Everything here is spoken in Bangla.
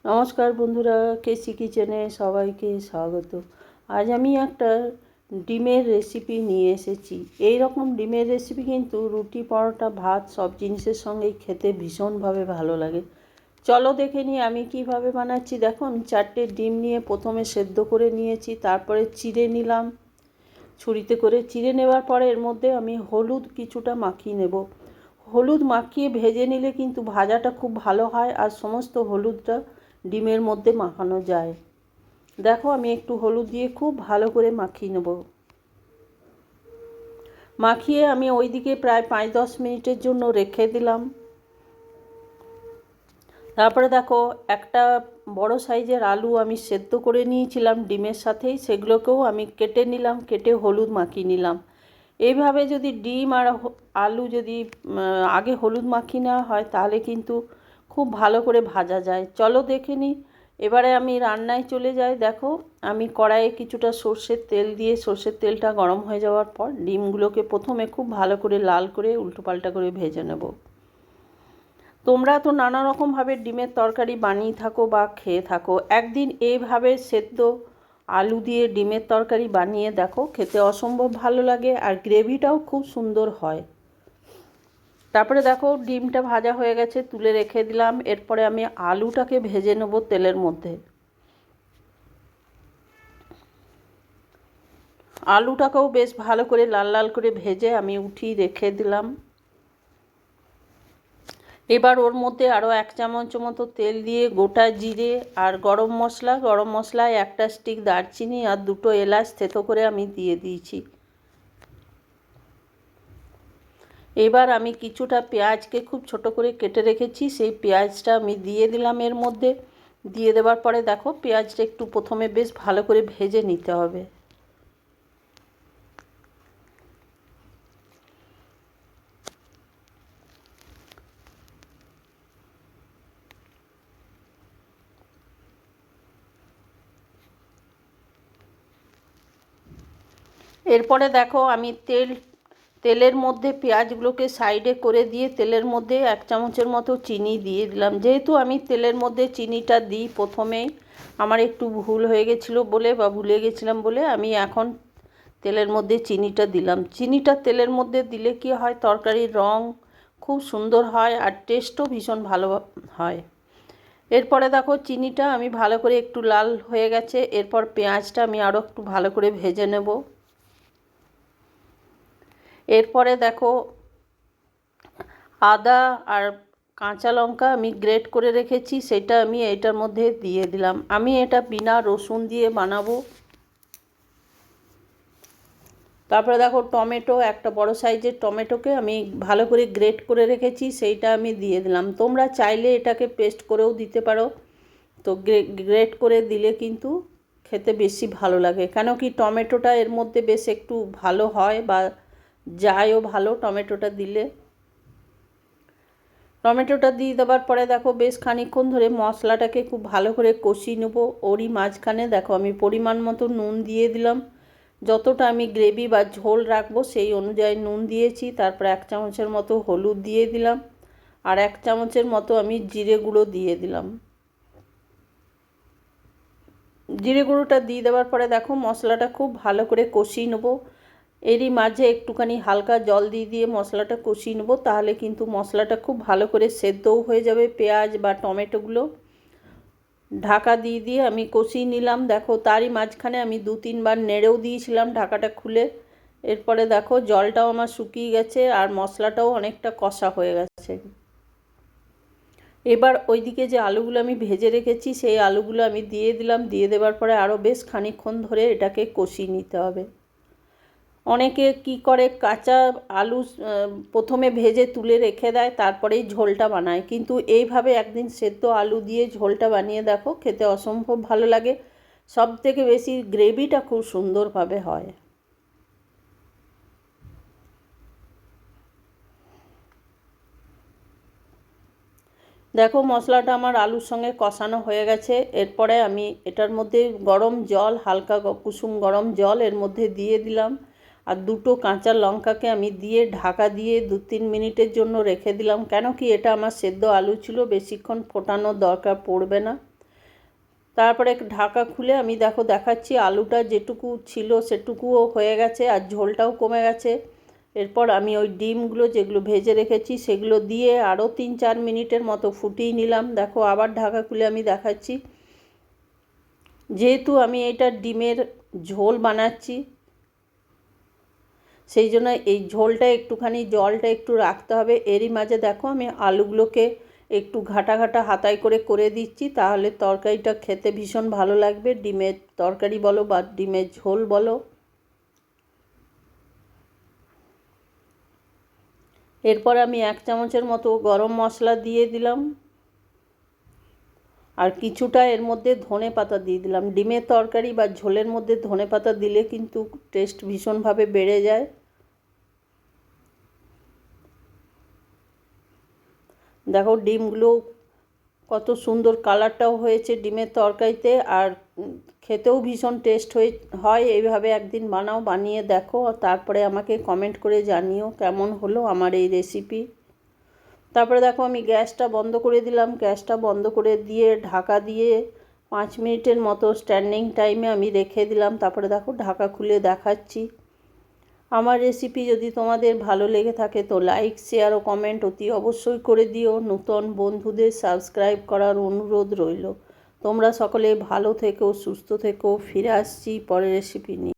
নমস্কার বন্ধুরা, কেসি কিচেনে সবাইকে স্বাগত। আজ আমি একটা ডিমের রেসিপি নিয়ে এসেছি। এই রকম ডিমের রেসিপি কিন্তু রুটি, পরোটা, ভাত সব জিনিসের সঙ্গেই খেতে ভীষণভাবে ভালো লাগে। চলো দেখে নিই আমি কিভাবে বানাচ্ছি। দেখো, আমি 4টে ডিম নিয়ে প্রথমে সেদ্ধ করে নিয়েছি, তারপরে চিড়ে নিলাম। ছুরিতে করে চিড়ে নেওয়ার পরে এর মধ্যে আমি হলুদ কিছুটা মাখিয়ে নেব। হলুদ মাখিয়ে ভেজে নিলে কিন্তু ভাজাটা খুব ভালো হয় আর সমস্ত হলুদটা ডিমের মধ্যে মাখানো যায়। দেখো, আমি একটু হলুদ দিয়ে খুব ভালো করে মাখিয়ে নেব। মাখিয়ে আমি ওইদিকে প্রায় 5-10 মিনিটের জন্য রেখে দিলাম। তারপরে দেখো, একটা বড় সাইজের আলু আমি সেদ্ধ করে নিয়েছিলাম ডিমের সাথেই, সেগুলোকেও আমি কেটে নিলাম, কেটে হলুদ মাখিয়ে নিলাম। এইভাবে যদি ডিম আর আলু যদি আগে হলুদ মাখিয়ে নেওয়া হয় তাহলে কিন্তু খুব ভালো করে ভাজা যায়। চলো দেখে নিই। এবারে আমি রান্নায় চলে যাই। দেখো, আমি কড়াইয়ে কিছুটা সর্ষের তেল দিয়ে সর্ষের তেলটা গরম হয়ে যাওয়ার পর ডিমগুলোকে প্রথমে খুব ভালো করে লাল করে উল্টোপাল্টা করে ভেজে নেব। তোমরা তো নানা রকমভাবে ডিমের তরকারি বানিয়ে থাকো বা খেয়ে থাকো। একদিন এইভাবে সেদ্ধ আলু দিয়ে ডিমের তরকারি বানিয়ে দেখো, খেতে অসম্ভব ভালো লাগে আর গ্রেভিটাও খুব সুন্দর হয়। তারপরে দেখো, ডিমটা ভাজা হয়ে গেছে, তুলে রেখে দিলাম। এরপরে আমি আলুটাকে ভেজে নেব তেলের মধ্যে। আলুটাকেও বেশ ভালো করে লাল লাল করে ভেজে আমি উঠিয়ে রেখে দিলাম। এবার ওর মধ্যে আরও 1 চামচ মতো তেল দিয়ে গোটা জিরে আর গরম মশলায় একটা স্টিক দারচিনি আর 2টো এলাচ থেতো করে আমি দিয়ে দিয়েছি। এবার আমি কিছুটা পেঁয়াজকে খুব ছোট করে কেটে রেখেছি, সেই পেঁয়াজটা আমি দিয়ে দিলাম এর মধ্যে। দিয়ে দেওয়ার পরে দেখো, পেঁয়াজটা একটু প্রথমে বেশ ভালো করে ভেজে নিতে হবে। এরপরে দেখো, আমি তেলের মধ্যে পেঁয়াজগুলোকে সাইডে করে দিয়ে তেলের মধ্যে 1 চামচের মতো চিনি দিয়ে দিলাম। যেহেতু আমি তেলের মধ্যে চিনিটা দিই প্রথমেই, আমার একটু ভুল হয়ে গেছিলো বলে বা ভুলে গেছিলাম বলে আমি এখন তেলের মধ্যে চিনিটা দিলাম। চিনিটা তেলের মধ্যে দিলে কি হয়, তরকারির রং খুব সুন্দর হয় আর টেস্টও ভীষণ ভালো হয়। এরপরে দেখো, চিনিটা আমি ভালো করে একটু লাল হয়ে গেছে। এরপর পেঁয়াজটা আমি আরও একটু ভালো করে ভেজে নেব। এরপরে দেখো, আদা আর কাঁচা লঙ্কা আমি গ্রেট করে রেখেছি, সেটা আমি এটার মধ্যে দিয়ে দিলাম। আমি এটা বিনা রসুন দিয়ে বানাবো। তারপরে দেখো, টমেটো, একটা বড় সাইজের টমেটোকে আমি ভালো করে গ্রেট করে রেখেছি, সেইটা আমি দিয়ে দিলাম। তোমরা চাইলে এটাকে পেস্ট করেও দিতে পারো। তো গ্রেট করে দিলে কিন্তু খেতে বেশি ভালো লাগে, কেন কি টমেটোটা এর মধ্যে বেশ একটু ভালো হয় বা যায়ও ভালো টমেটোটা দিলে। টমেটোটা দিয়ে দেওয়ার পরে দেখো, বেশ খানিকক্ষণ ধরে মশলাটাকে খুব ভালো করে কষিয়ে নেবো। ওরই মাঝখানে দেখো, আমি পরিমাণ মতো নুন দিয়ে দিলাম। যতটা আমি গ্রেভি বা ঝোল রাখবো সেই অনুযায়ী নুন দিয়েছি। তারপর 1 চামচের মতো হলুদ দিয়ে দিলাম আর 1 চামচের মতো আমি জিরে গুঁড়ো দিয়ে দিলাম। জিরে গুঁড়োটা দিয়ে দেওয়ার পরে দেখো, মশলাটা খুব ভালো করে কষিয়ে নেবো। এরই মাঝে একটুখানি হালকা জল দিয়ে দিয়ে মশলাটা কষিয়ে নেবো, তাহলে কিন্তু মশলাটা খুব ভালো করে সেদ্ধও হয়ে যাবে পেঁয়াজ বা টমেটোগুলো। ঢাকা দিয়ে দিয়ে আমি কষিয়ে নিলাম। দেখো, তারই মাঝখানে আমি 2-3 বার নেড়েও দিয়েছিলাম ঢাকাটা খুলে। এরপরে দেখো, জলটাও আমার শুকিয়ে গেছে আর মশলাটাও অনেকটা কষা হয়ে গেছে। এবার ওইদিকে যে আলুগুলো আমি ভেজে রেখেছি সেই আলুগুলো আমি দিয়ে দিলাম। দিয়ে দেওয়ার পরে আরও বেশ খানিকক্ষণ ধরে এটাকে কষিয়ে নিতে হবে। অনেকে কি করে, কাঁচা আলু প্রথমে ভেজে তুলে রেখে দেয়, তারপরেই ঝোলটা বানায়। কিন্তু এইভাবে একদিন সেদ্ধ আলু দিয়ে ঝোলটা বানিয়ে দেখো, খেতে অসম্ভব ভালো লাগে। সবথেকে বেশি গ্রেভিটা খুব সুন্দরভাবে হয়। দেখো, মশলাটা আমার আলুর সঙ্গে কষানো হয়ে গেছে। এরপরে আমি এটার মধ্যে গরম জল, হালকা কুসুম গরম জল এর মধ্যে দিয়ে দিলাম আর 2টো কাঁচা লঙ্কাকে আমি দিয়ে ঢাকা দিয়ে 2-3 মিনিটের জন্য রেখে দিলাম। কেন কি এটা আমার সেদ্ধ আলু ছিল, বেশিক্ষণ ফোটানোর দরকার পড়বে না। তারপরে ঢাকা খুলে আমি দেখাচ্ছি আলুটা যেটুকু ছিল সেটুকুও হয়ে গেছে আর ঝোলটাও কমে গেছে। এরপর আমি ওই ডিমগুলো যেগুলো ভেজে রেখেছি সেগুলো দিয়ে আরও 3-4 মিনিটের মতো ফুটিয়ে নিলাম। দেখো আবার ঢাকা খুলে আমি দেখাচ্ছি। যেহেতু আমি এটা ডিমের ঝোল বানাচ্ছি সেই জন্য এই ঝোলটা একটুখানি জলটা একটু রাখতে হবে। এরই মাঝে দেখো আমি আলুগুলোকে একটু ঘাটা ঘাটা হাতায় করে দিচ্ছি, তাহলে তরকারিটা খেতে ভীষণ ভালো লাগবে। ডিমের তরকারি বলো বা ডিমের ঝোল বলো। এরপর আমি 1 চামচের মতো গরম মশলা দিয়ে দিলাম আর কিছুটা এর মধ্যে ধনে পাতা দিয়ে দিলাম। ডিমের তরকারি বা ঝোলের মধ্যে ধনে পাতা দিলে কিন্তু টেস্ট ভীষণভাবে বেড়ে যায়। দেখো ডিমগুলো কত সুন্দর কালারটাও হয়েছে ডিমের তরকারিতে, আর খেতেও ভীষণ টেস্ট হয়। এইভাবে একদিন বানিয়ে দেখো, তারপরে আমাকে কমেন্ট করে জানিও কেমন হলো আমার এই রেসিপি। তারপরে দেখো আমি গ্যাসটা বন্ধ করে দিলাম। গ্যাসটা বন্ধ করে দিয়ে ঢাকা দিয়ে 5 মিনিটের মতো স্ট্যান্ডিং টাইমে আমি রেখে দিলাম। তারপরে দেখো ঢাকা খুলে দেখাচ্ছি। আমার রেসিপি যদি তোমাদের ভালো লেগে থাকে তো লাইক, শেয়ার ও কমেন্ট অতি অবশ্যই করে দিও। নতুন বন্ধুদের সাবস্ক্রাইব করার অনুরোধ রইল। তোমরা সকলে ভালো থেকো, সুস্থ থেকো। ফিরে আসছি পরের রেসিপি নিয়ে।